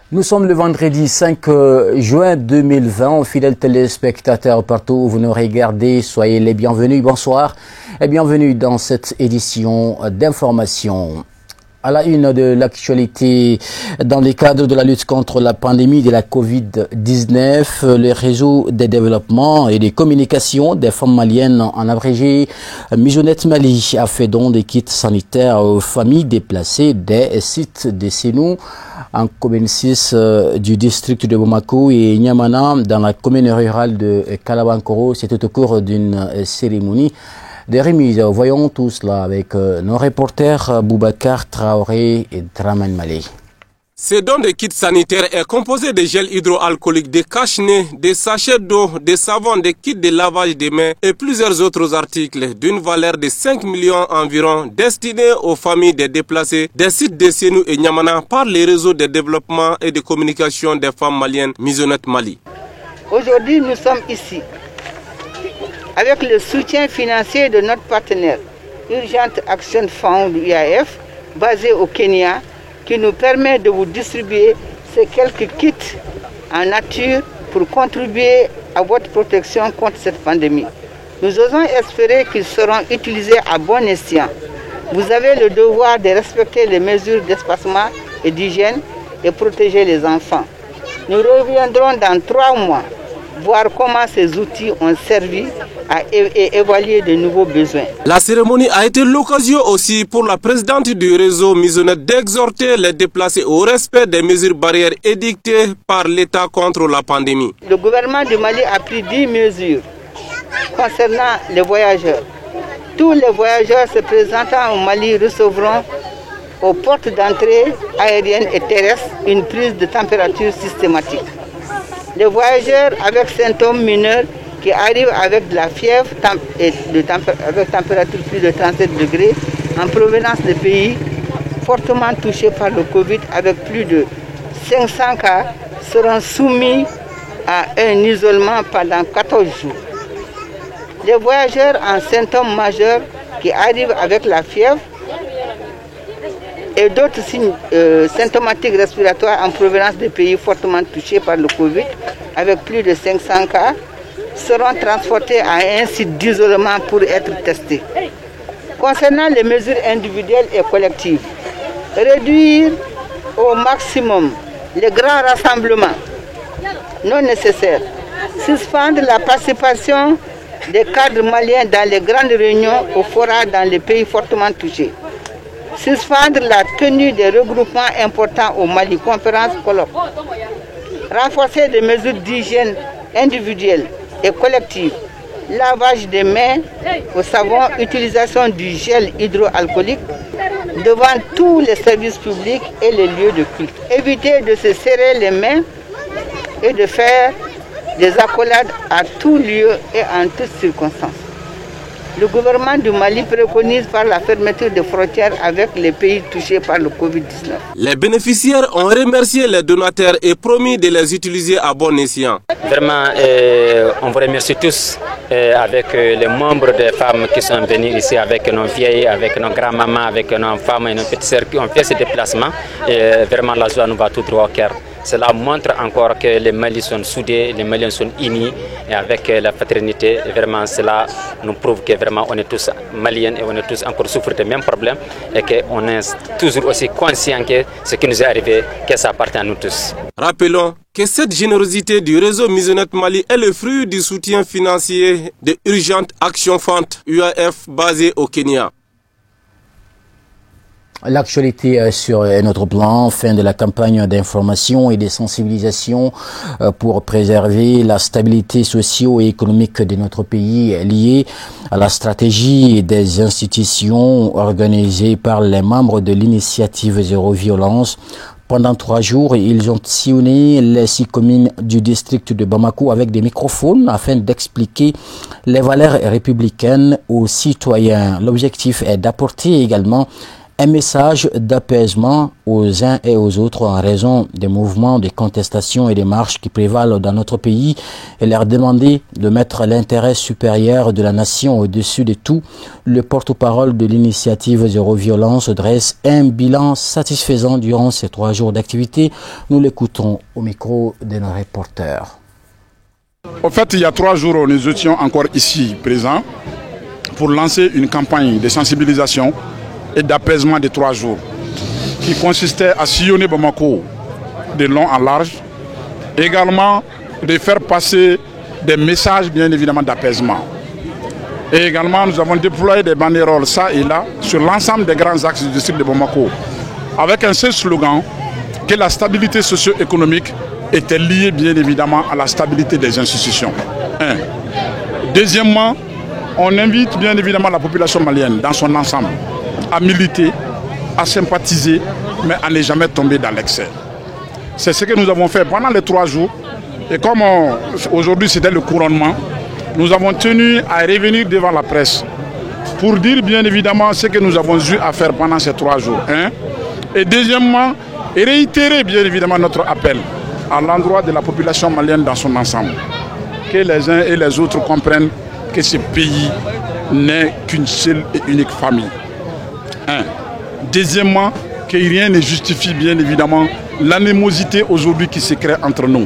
Nous sommes le vendredi 5 juin 2020. Fidèles téléspectateurs partout où vous nous regardez, soyez les bienvenus. Bonsoir et bienvenue dans cette édition d'information. À la une de l'actualité, dans le cadre de la lutte contre la pandémie de la Covid-19, le réseau de développement et de communication des femmes maliennes, en abrégé Mijonette Mali, a fait don des kits sanitaires aux familles déplacées des sites de Sénou, en commune 6 du district de Bamako et Niamana, dans la commune rurale de Kalabankoro. C'était au cours d'une cérémonie de remise. Voyons tout cela avec nos reporters Boubacar Traoré et Draman Malé. Ce don de kits sanitaires est composé de gel hydroalcoolique, de cache-nez, de sachets d'eau, de savon, de kits de lavage des mains et plusieurs autres articles d'une valeur de 5 millions environ destinés aux familles des déplacés des sites de Sénou et Niamana par les réseaux de développement et de communication des femmes maliennes Mijonette Mali. Aujourd'hui, nous sommes ici avec le soutien financier de notre partenaire Urgent Action Fund UAF, basé au Kenya, qui nous permet de vous distribuer ces quelques kits en nature pour contribuer à votre protection contre cette pandémie. Nous osons espérer qu'ils seront utilisés à bon escient. Vous avez le devoir de respecter les mesures d'espacement et d'hygiène et protéger les enfants. Nous reviendrons dans 3 mois voir comment ces outils ont servi et évaluer de nouveaux besoins. La cérémonie a été l'occasion aussi pour la présidente du réseau Mijonette d'exhorter les déplacés au respect des mesures barrières édictées par l'État contre la pandémie. Le gouvernement du Mali a pris 10 mesures concernant les voyageurs. Tous les voyageurs se présentant au Mali recevront aux portes d'entrée aériennes et terrestres une prise de température systématique. Les voyageurs avec symptômes mineurs qui arrivent avec de la fièvre avec température plus de 37 degrés en provenance de pays fortement touchés par le Covid avec plus de 500 cas seront soumis à un isolement pendant 14 jours. Les voyageurs en symptômes majeurs qui arrivent avec la fièvre et d'autres signes symptomatiques respiratoires en provenance des pays fortement touchés par le Covid avec plus de 500 cas seront transportés à un site d'isolement pour être testés. Concernant les mesures individuelles et collectives, réduire au maximum les grands rassemblements non nécessaires, suspendre la participation des cadres maliens dans les grandes réunions au fora dans les pays fortement touchés, suspendre la tenue des regroupements importants au Mali, conférences, colloques, renforcer des mesures d'hygiène individuelles et collective, lavage des mains au savon, utilisation du gel hydroalcoolique devant tous les services publics et les lieux de culte. Éviter de se serrer les mains et de faire des accolades à tout lieu et en toutes circonstances. Le gouvernement du Mali préconise par la fermeture des frontières avec les pays touchés par le Covid-19. Les bénéficiaires ont remercié les donateurs et promis de les utiliser à bon escient. Vraiment, on vous remercie tous avec les membres des femmes qui sont venues ici, avec nos vieilles, avec nos grands-mamans, avec nos femmes et nos petites sœurs qui ont fait ce déplacement. Et vraiment, la joie nous va tout droit au cœur. Cela montre encore que les Maliens sont soudés, les Maliens sont unis et avec la fraternité. Et vraiment, cela nous prouve que vraiment on est tous Maliens et on est tous encore souffrent des mêmes problèmes et qu'on est toujours aussi conscients que ce qui nous est arrivé, que ça appartient à nous tous. Rappelons que cette générosité du réseau Mijonette Mali est le fruit du soutien financier de Urgent Action Fund UAF basé au Kenya. L'actualité sur notre plan, fin de la campagne d'information et de sensibilisation pour préserver la stabilité socio-économique de notre pays liée à la stratégie des institutions organisées par les membres de l'initiative Zéro Violence. Pendant 3 jours, ils ont sillonné les 6 communes du district de Bamako avec des microphones afin d'expliquer les valeurs républicaines aux citoyens. L'objectif est d'apporter également un message d'apaisement aux uns et aux autres en raison des mouvements de contestation et des marches qui prévalent dans notre pays et leur demander de mettre l'intérêt supérieur de la nation au-dessus de tout. Le porte-parole de l'initiative Zéro Violence dresse un bilan satisfaisant durant ces 3 jours d'activité. Nous l'écoutons au micro de nos reporters. En fait, il y a 3 jours, nous étions encore ici présents pour lancer une campagne de sensibilisation et d'apaisement de 3 jours qui consistait à sillonner Bamako de long en large, également de faire passer des messages bien évidemment d'apaisement. Et également nous avons déployé des banderoles ça et là sur l'ensemble des grands axes du district de Bamako avec un seul slogan que la stabilité socio-économique était liée bien évidemment à la stabilité des institutions. Deuxièmement, on invite bien évidemment la population malienne dans son ensemble à militer, à sympathiser, mais à ne jamais tomber dans l'excès. C'est ce que nous avons fait pendant les 3 jours. Et comme aujourd'hui c'était le couronnement, nous avons tenu à revenir devant la presse pour dire bien évidemment ce que nous avons eu à faire pendant ces 3 jours. Et deuxièmement, réitérer bien évidemment notre appel à l'endroit de la population malienne dans son ensemble. Que les uns et les autres comprennent que ce pays n'est qu'une seule et unique famille. Deuxièmement, que rien ne justifie bien évidemment l'animosité aujourd'hui qui se crée entre nous.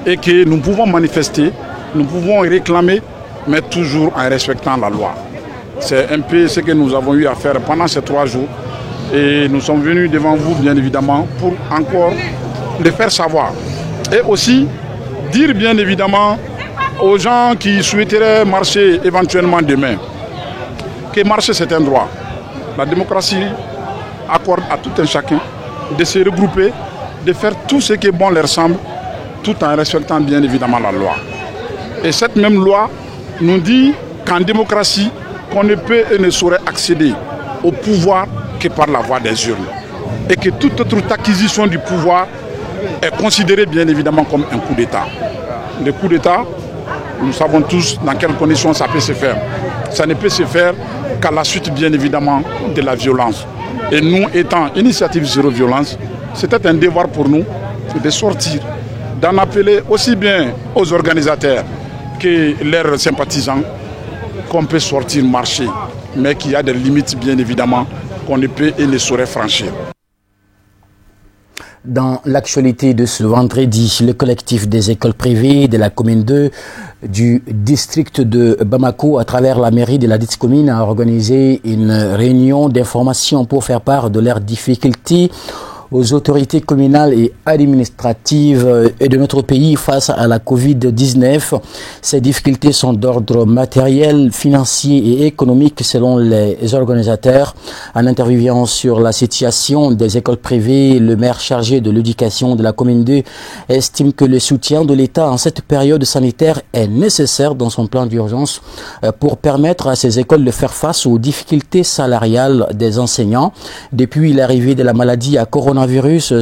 Et que nous pouvons manifester, nous pouvons réclamer, mais toujours en respectant la loi. C'est un peu ce que nous avons eu à faire pendant ces 3 jours. Et nous sommes venus devant vous bien évidemment pour encore le faire savoir. Et aussi dire bien évidemment aux gens qui souhaiteraient marcher éventuellement demain que marcher c'est un droit. La démocratie accorde à tout un chacun de se regrouper, de faire tout ce qui est bon leur semble, tout en respectant bien évidemment la loi. Et cette même loi nous dit qu'en démocratie, qu'on ne peut et ne saurait accéder au pouvoir que par la voie des urnes. Et que toute autre acquisition du pouvoir est considérée bien évidemment comme un coup d'État. Le coup d'État, nous savons tous dans quelles conditions ça peut se faire. Ça ne peut se faire qu'à la suite bien évidemment de la violence. Et nous étant Initiative Zéro Violence, c'était un devoir pour nous de sortir, d'en appeler aussi bien aux organisateurs que leurs sympathisants qu'on peut sortir marcher, mais qu'il y a des limites bien évidemment qu'on ne peut et ne saurait franchir. Dans l'actualité de ce vendredi, le collectif des écoles privées de la commune 2 du district de Bamako, à travers la mairie de la dite commune, a organisé une réunion d'information pour faire part de leurs difficultés aux autorités communales et administratives de notre pays face à la Covid-19. Ces difficultés sont d'ordre matériel, financier et économique selon les organisateurs. En interviewant sur la situation des écoles privées, le maire chargé de l'éducation de la commune 2 estime que le soutien de l'État en cette période sanitaire est nécessaire dans son plan d'urgence pour permettre à ces écoles de faire face aux difficultés salariales des enseignants. Depuis l'arrivée de la maladie à coronavirus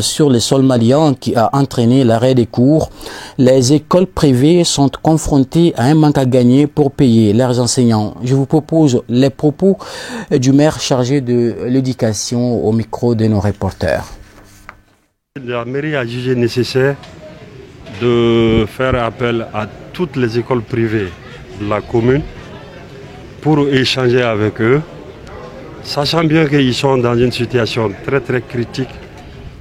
sur les sols maliens qui a entraîné l'arrêt des cours, les écoles privées sont confrontées à un manque à gagner pour payer leurs enseignants. Je vous propose les propos du maire chargé de l'éducation au micro de nos reporters. La mairie a jugé nécessaire de faire appel à toutes les écoles privées de la commune pour échanger avec eux, sachant bien qu'ils sont dans une situation très très critique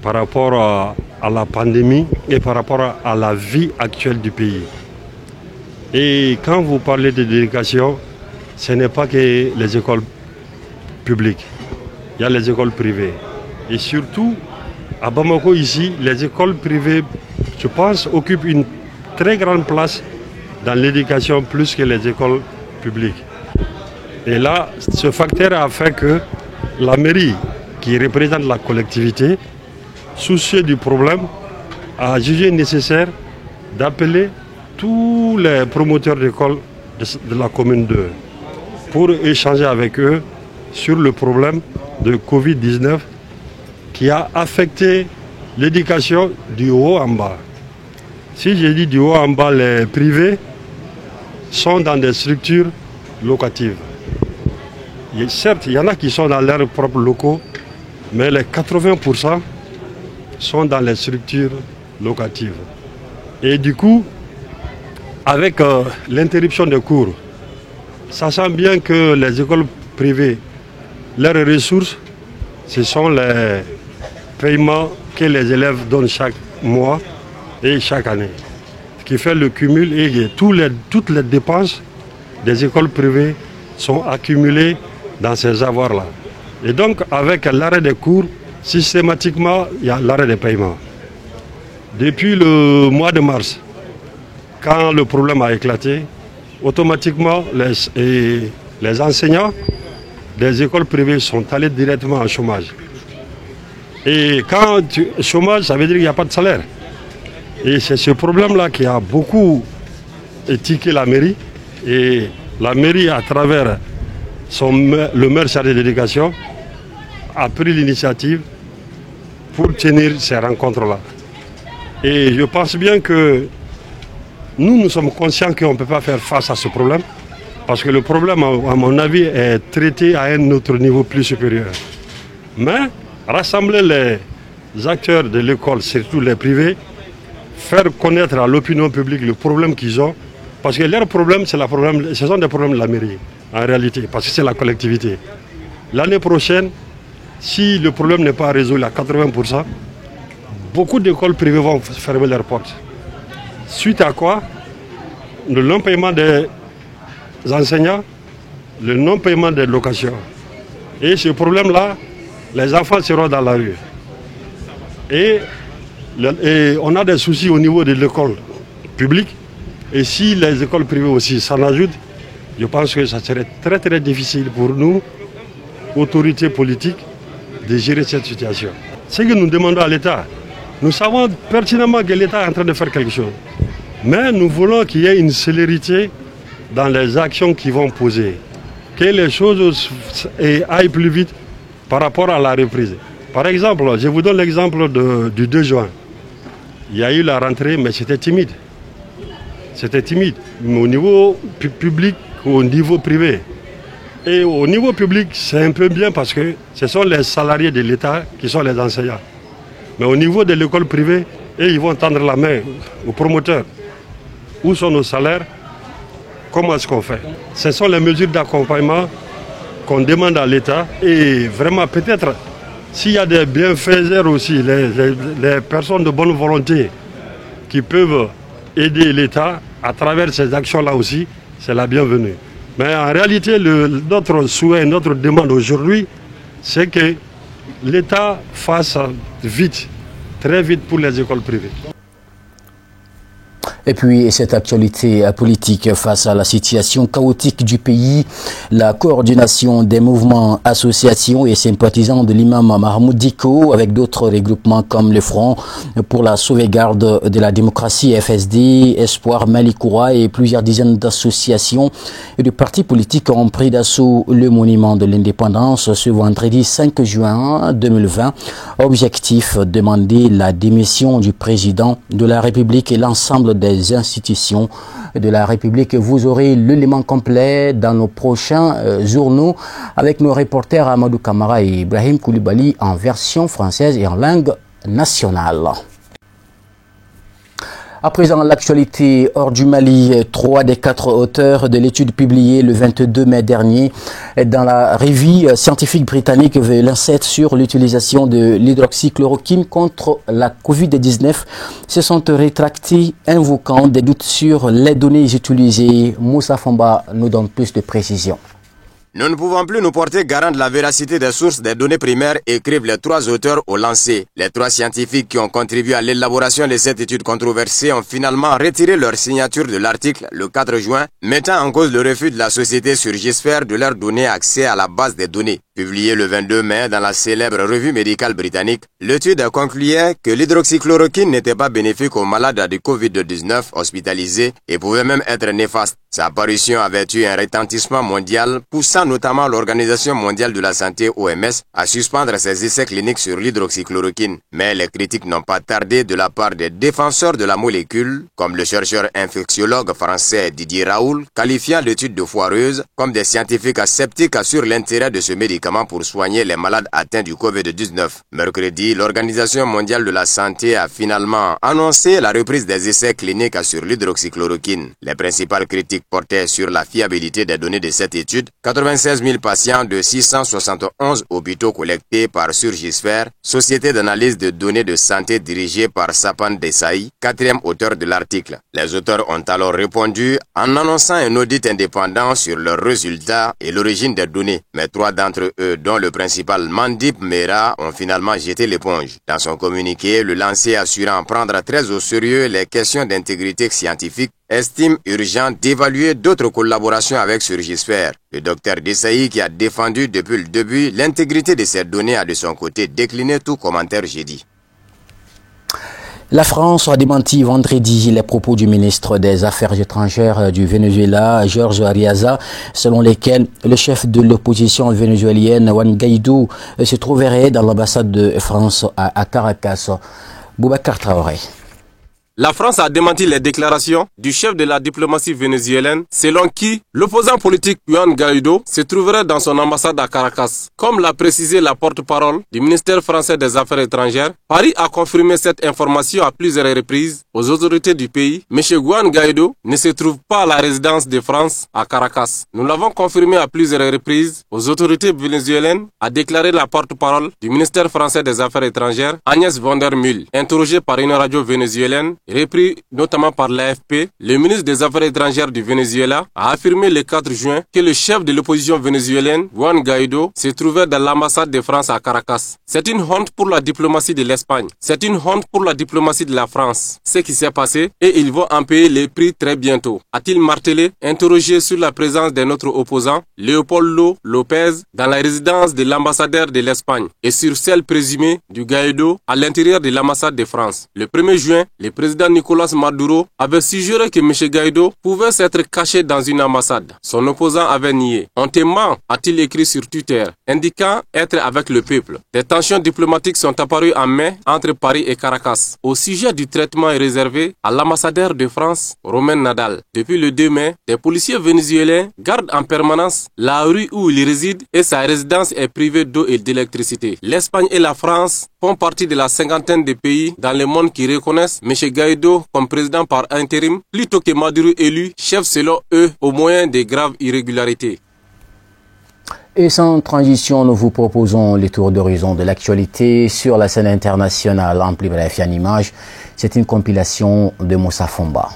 par rapport à la pandémie et par rapport à la vie actuelle du pays. Et quand vous parlez de l'éducation, ce n'est pas que les écoles publiques, il y a les écoles privées. Et surtout, à Bamako ici, les écoles privées, je pense, occupent une très grande place dans l'éducation plus que les écoles publiques. Et là, ce facteur a fait que la mairie, qui représente la collectivité, soucieux du problème, a jugé nécessaire d'appeler tous les promoteurs d'écoles de la commune 2 pour échanger avec eux sur le problème de Covid-19 qui a affecté l'éducation du haut en bas. Si je dis du haut en bas, les privés sont dans des structures locatives. Et certes, il y en a qui sont dans leurs propres locaux, mais les 80% sont dans les structures locatives. Et du coup, avec l'interruption des cours, sachant bien que les écoles privées, leurs ressources, ce sont les paiements que les élèves donnent chaque mois et chaque année. Ce qui fait le cumul et toutes les dépenses des écoles privées sont accumulées dans ces avoirs-là. Et donc, avec l'arrêt des cours, systématiquement, il y a l'arrêt des paiements. Depuis le mois de mars, quand le problème a éclaté, automatiquement, les enseignants des écoles privées sont allés directement en chômage. Et quand chômage, ça veut dire qu'il n'y a pas de salaire. Et c'est ce problème-là qui a beaucoup étiqué la mairie. Et la mairie, à travers le maire chargé d'éducation, a pris l'initiative pour tenir ces rencontres-là. Et je pense bien que nous sommes conscients qu'on ne peut pas faire face à ce problème, parce que le problème, à mon avis, est traité à un autre niveau plus supérieur. Mais rassembler les acteurs de l'école, surtout les privés, faire connaître à l'opinion publique le problème qu'ils ont, parce que leur problème, ce sont des problèmes de la mairie, en réalité, parce que c'est la collectivité. L'année prochaine, si le problème n'est pas résolu à 80%, beaucoup d'écoles privées vont fermer leurs portes. Suite à quoi? Le non-paiement des enseignants, le non-paiement des locations. Et ce problème-là, les enfants seront dans la rue. Et on a des soucis au niveau de l'école publique. Et si les écoles privées aussi s'en ajoutent, je pense que ça serait très très difficile pour nous, autorités politiques, de gérer cette situation. Ce que nous demandons à l'État, nous savons pertinemment que l'État est en train de faire quelque chose. Mais nous voulons qu'il y ait une célérité dans les actions qui vont poser. Que les choses aillent plus vite par rapport à la reprise. Par exemple, je vous donne l'exemple du 2 juin. Il y a eu la rentrée, mais c'était timide. C'était timide. Au niveau public, au niveau privé. Et au niveau public, c'est un peu bien parce que ce sont les salariés de l'État qui sont les enseignants. Mais au niveau de l'école privée, ils vont tendre la main aux promoteurs. Où sont nos salaires? Comment est-ce qu'on fait? Ce sont les mesures d'accompagnement qu'on demande à l'État. Et vraiment, peut-être, s'il y a des bienfaiseurs aussi, les personnes de bonne volonté qui peuvent aider l'État à travers ces actions-là aussi, c'est la bienvenue. Mais en réalité, notre souhait, notre demande aujourd'hui, c'est que l'État fasse vite, très vite pour les écoles privées. Et puis, cette actualité politique face à la situation chaotique du pays, la coordination des mouvements, associations et sympathisants de l'imam Mahmoud Dicko avec d'autres regroupements comme le Front pour la sauvegarde de la démocratie, FSD, Espoir, Malikoura et plusieurs dizaines d'associations et de partis politiques ont pris d'assaut le monument de l'indépendance ce vendredi 5 juin 2020. Objectif, demander la démission du président de la République et l'ensemble des institutions de la République. Vous aurez l'élément complet dans nos prochains journaux avec nos reporters Amadou Kamara et Ibrahim Koulibaly en version française et en langue nationale. À présent, l'actualité hors du Mali, 3 des 4 auteurs de l'étude publiée le 22 mai dernier dans la revue scientifique britannique The Lancet sur l'utilisation de l'hydroxychloroquine contre la Covid-19 se sont rétractés, invoquant des doutes sur les données utilisées. Moussa Famba nous donne plus de précisions. Nous ne pouvons plus nous porter garant de la véracité des sources des données primaires, écrivent les 3 auteurs au Lancet. Les 3 scientifiques qui ont contribué à l'élaboration de cette étude controversée ont finalement retiré leur signature de l'article le 4 juin, mettant en cause le refus de la société Surgisphere de leur donner accès à la base des données. Publiée le 22 mai dans la célèbre revue médicale britannique, l'étude concluait que l'hydroxychloroquine n'était pas bénéfique aux malades de Covid-19 hospitalisés et pouvait même être néfaste. Sa apparition avait eu un retentissement mondial, poussant notamment l'Organisation mondiale de la santé OMS à suspendre ses essais cliniques sur l'hydroxychloroquine. Mais les critiques n'ont pas tardé de la part des défenseurs de la molécule, comme le chercheur infectiologue français Didier Raoult, qualifiant l'étude de foireuse, comme des scientifiques sceptiques sur l'intérêt de ce médicament. médicaments pour soigner les malades atteints du Covid-19. Mercredi, l'Organisation mondiale de la santé a finalement annoncé la reprise des essais cliniques sur l'hydroxychloroquine. Les principales critiques portaient sur la fiabilité des données de cette étude. 96 000 patients de 671 hôpitaux collectés par Surgisphère, société d'analyse de données de santé dirigée par Sapan Desai, quatrième auteur de l'article. Les auteurs ont alors répondu en annonçant un audit indépendant sur leurs résultats et l'origine des données. Mais 3 d'entre eux, dont le principal Mandip Mera, ont finalement jeté l'éponge. Dans son communiqué, le lancier assurant prendre très au sérieux les questions d'intégrité scientifique estime urgent d'évaluer d'autres collaborations avec Surgisphère. Le docteur Desai, qui a défendu depuis le début l'intégrité de ces données, a de son côté décliné tout commentaire jeudi. La France a démenti vendredi les propos du ministre des Affaires étrangères du Venezuela, Jorge Arias, selon lesquels le chef de l'opposition vénézuélienne, Juan Guaidó, se trouverait dans l'ambassade de France à Caracas. Boubacar Traoré. La France a démenti les déclarations du chef de la diplomatie vénézuélienne, selon qui l'opposant politique Juan Guaidó se trouverait dans son ambassade à Caracas. Comme l'a précisé la porte-parole du ministère français des Affaires étrangères, Paris a confirmé cette information à plusieurs reprises aux autorités du pays. M. Juan Guaidó ne se trouve pas à la résidence de France à Caracas. Nous l'avons confirmé à plusieurs reprises aux autorités vénézuéliennes, a déclaré la porte-parole du ministère français des Affaires étrangères, Agnès van der Mule, interrogée par une radio vénézuélienne. Repris notamment par l'AFP, le ministre des Affaires étrangères du Venezuela a affirmé le 4 juin que le chef de l'opposition vénézuélienne, Juan Guaidó, se trouvait dans l'ambassade de France à Caracas. C'est une honte pour la diplomatie de l'Espagne. C'est une honte pour la diplomatie de la France. Ce qui s'est passé et ils vont en payer les prix très bientôt, a-t-il martelé, interrogé sur la présence de notre opposant, Leopoldo López, dans la résidence de l'ambassadeur de l'Espagne et sur celle présumée du Guaidó à l'intérieur de l'ambassade de France. Le 1er juin, le président Nicolas Maduro avait suggéré que M. Guaidó pouvait s'être caché dans une ambassade. Son opposant avait nié. On te ment, a-t-il écrit sur Twitter, indiquant être avec le peuple. Des tensions diplomatiques sont apparues en mai entre Paris et Caracas. Au sujet du traitement est réservé à l'ambassadeur de France, Romain Nadal. Depuis le 2 mai, des policiers vénézuéliens gardent en permanence la rue où il réside et sa résidence est privée d'eau et d'électricité. L'Espagne et la France font partie de la cinquantaine de pays dans le monde qui reconnaissent M. Guaidó comme président par intérim plutôt que Maduro élu chef selon eux au moyen de graves irrégularités. Et sans transition, nous vous proposons les tours d'horizon de l'actualité sur la scène internationale en plus bref et en images. C'est une compilation de Moussa Fomba.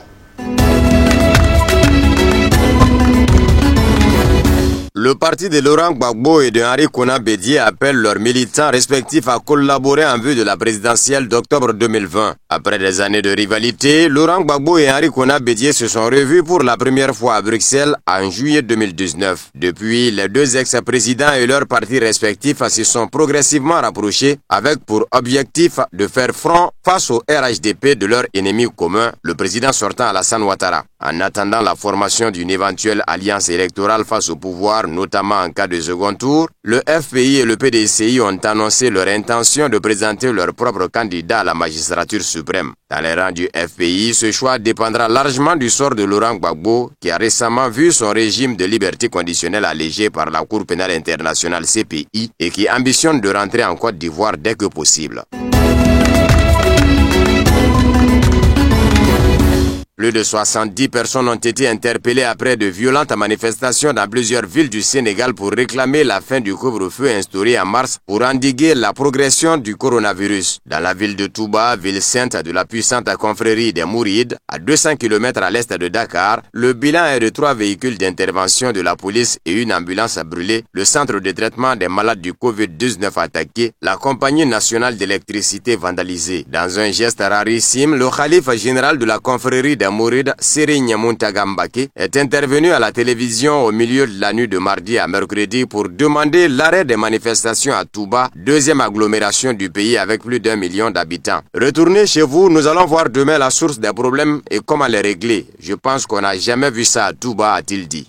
Le parti de Laurent Gbagbo et de Henri Konan Bédié appellent leurs militants respectifs à collaborer en vue de la présidentielle d'octobre 2020. Après des années de rivalité, Laurent Gbagbo et Henri Konan Bédié se sont revus pour la première fois à Bruxelles en juillet 2019. Depuis, les deux ex-présidents et leurs partis respectifs se sont progressivement rapprochés avec pour objectif de faire front face au RHDP de leur ennemi commun, le président sortant Alassane Ouattara. En attendant la formation d'une éventuelle alliance électorale face au pouvoir, notamment en cas de second tour, le FPI et le PDCI ont annoncé leur intention de présenter leur propre candidat à la magistrature suprême. Dans les rangs du FPI, ce choix dépendra largement du sort de Laurent Gbagbo, qui a récemment vu son régime de liberté conditionnelle allégé par la Cour pénale internationale CPI et qui ambitionne de rentrer en Côte d'Ivoire dès que possible. Plus de 70 personnes ont été interpellées après de violentes manifestations dans plusieurs villes du Sénégal pour réclamer la fin du couvre-feu instauré en mars pour endiguer la progression du coronavirus. Dans la ville de Touba, ville sainte de la puissante confrérie des Mourides, à 200 km à l'est de Dakar, le bilan est de 3 véhicules d'intervention de la police et une ambulance brûlée, le centre de traitement des malades du Covid-19 attaqué, la compagnie nationale d'électricité vandalisée. Dans un geste rarissime, le khalife général de la confrérie des Mourides, Serigne Mountaga Mbacké, est intervenu à la télévision au milieu de la nuit de mardi à mercredi pour demander l'arrêt des manifestations à Touba, deuxième agglomération du pays avec plus d'1 million d'habitants. Retournez chez vous, nous allons voir demain la source des problèmes et comment les régler. Je pense qu'on n'a jamais vu ça à Touba, a-t-il dit.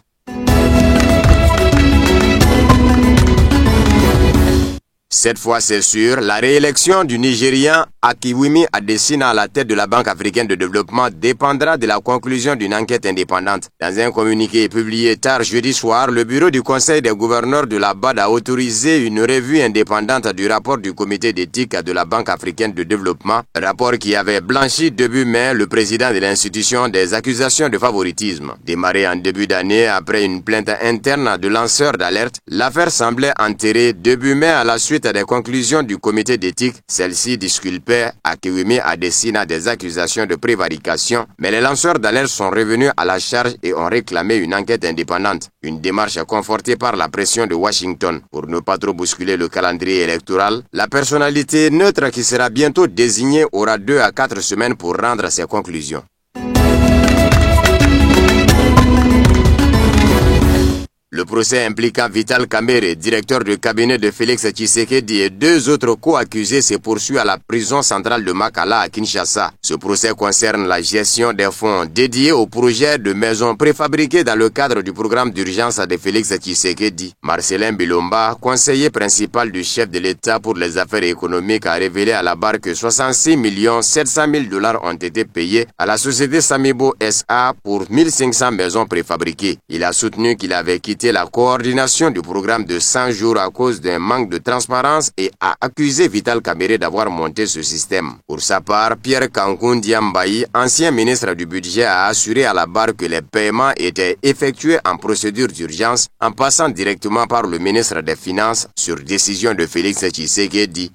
Cette fois, c'est sûr, la réélection du Nigérian Akiwumi Adesina à la tête de la Banque africaine de développement dépendra de la conclusion d'une enquête indépendante. Dans un communiqué publié tard jeudi soir, le bureau du conseil des gouverneurs de la BAD a autorisé une revue indépendante du rapport du comité d'éthique de la Banque africaine de développement, rapport qui avait blanchi début mai le président de l'institution des accusations de favoritisme. Démarré en début d'année après une plainte interne de lanceurs d'alerte, l'affaire semblait enterrée début mai à la suite des conclusions du comité d'éthique. Celle-ci disculpait Akiwumi Adesina des accusations de prévarication, mais les lanceurs d'alerte sont revenus à la charge et ont réclamé une enquête indépendante. Une démarche confortée par la pression de Washington. Pour ne pas trop bousculer le calendrier électoral, la personnalité neutre qui sera bientôt désignée aura 2 à 4 semaines pour rendre ses conclusions. Le procès impliquant Vital Kamerhe, directeur du cabinet de Félix Tshisekedi et 2 autres co-accusés se poursuit à la prison centrale de Makala à Kinshasa. Ce procès concerne la gestion des fonds dédiés au projet de maisons préfabriquées dans le cadre du programme d'urgence de Félix Tshisekedi. Marcelin Bilomba, conseiller principal du chef de l'État pour les affaires économiques, a révélé à la barre que 66 700 000 $ ont été payés à la société Samibo SA pour 1500 maisons préfabriquées. Il a soutenu qu'il avait quitté la coordination du programme de 100 jours à cause d'un manque de transparence et a accusé Vital Kamerhe d'avoir monté ce système. Pour sa part, Pierre Kankoun Diambaye, ancien ministre du budget, a assuré à la barre que les paiements étaient effectués en procédure d'urgence en passant directement par le ministre des Finances sur décision de Félix Tshisekedi.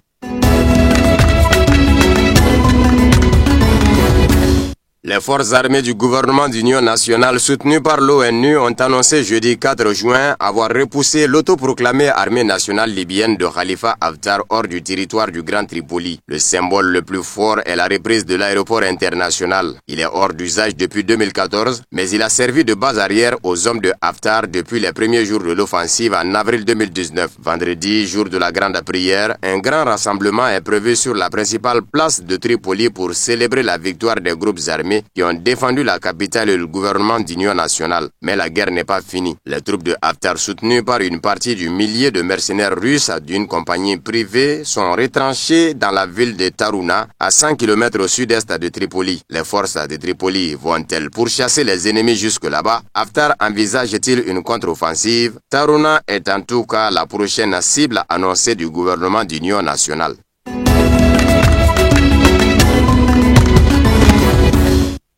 Les forces armées du gouvernement d'union nationale soutenues par l'ONU ont annoncé jeudi 4 juin avoir repoussé l'autoproclamée armée nationale libyenne de Khalifa Haftar hors du territoire du Grand Tripoli. Le symbole le plus fort est la reprise de l'aéroport international. Il est hors d'usage depuis 2014, mais il a servi de base arrière aux hommes de Haftar depuis les premiers jours de l'offensive en avril 2019. Vendredi, jour de la grande prière, un grand rassemblement est prévu sur la principale place de Tripoli pour célébrer la victoire des groupes armés qui ont défendu la capitale et le gouvernement d'union nationale. Mais la guerre n'est pas finie. Les troupes de Haftar, soutenues par une partie du millier de mercenaires russes d'une compagnie privée, sont retranchées dans la ville de Taruna, à 100 km au sud-est de Tripoli. Les forces de Tripoli vont-elles pourchasser les ennemis jusque là-bas? Haftar envisage-t-il une contre-offensive? Taruna est en tout cas la prochaine cible annoncée du gouvernement d'union nationale.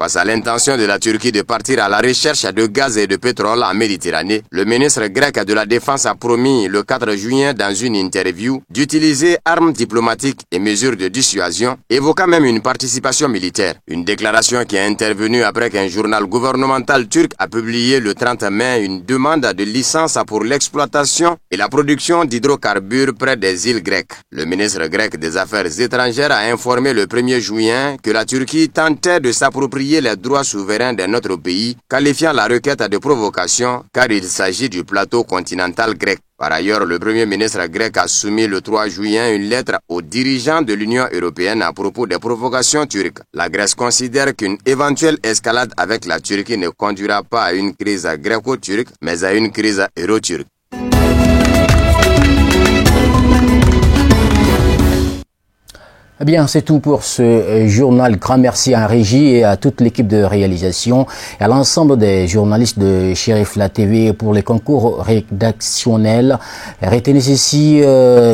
Face à l'intention de la Turquie de partir à la recherche de gaz et de pétrole en Méditerranée, le ministre grec de la Défense a promis le 4 juin dans une interview d'utiliser armes diplomatiques et mesures de dissuasion, évoquant même une participation militaire. Une déclaration qui est intervenue après qu'un journal gouvernemental turc a publié le 30 mai une demande de licence pour l'exploitation et la production d'hydrocarbures près des îles grecques. Le ministre grec des Affaires étrangères a informé le 1er juin que la Turquie tentait de s'approprier les droits souverains de notre pays, qualifiant la requête de provocation car il s'agit du plateau continental grec. Par ailleurs, le Premier ministre grec a soumis le 3 juin une lettre aux dirigeants de l'Union européenne à propos des provocations turques. La Grèce considère qu'une éventuelle escalade avec la Turquie ne conduira pas à une crise gréco-turque, mais à une crise euro-turque. Eh bien, c'est tout pour ce journal. Grand merci à Régie et à toute l'équipe de réalisation et à l'ensemble des journalistes de Cherifla TV pour les concours rédactionnels. Retenez ceci,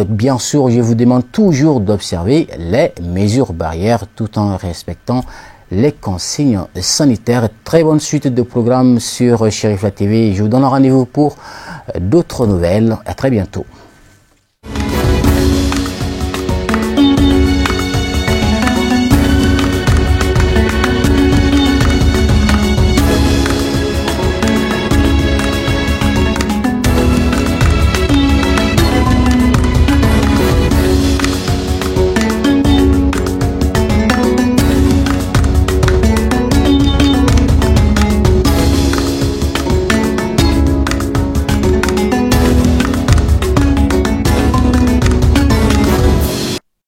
bien sûr, je vous demande toujours d'observer les mesures barrières tout en respectant les consignes sanitaires. Très bonne suite de programmes sur Cherifla TV. Je vous donne rendez-vous pour d'autres nouvelles. À très bientôt.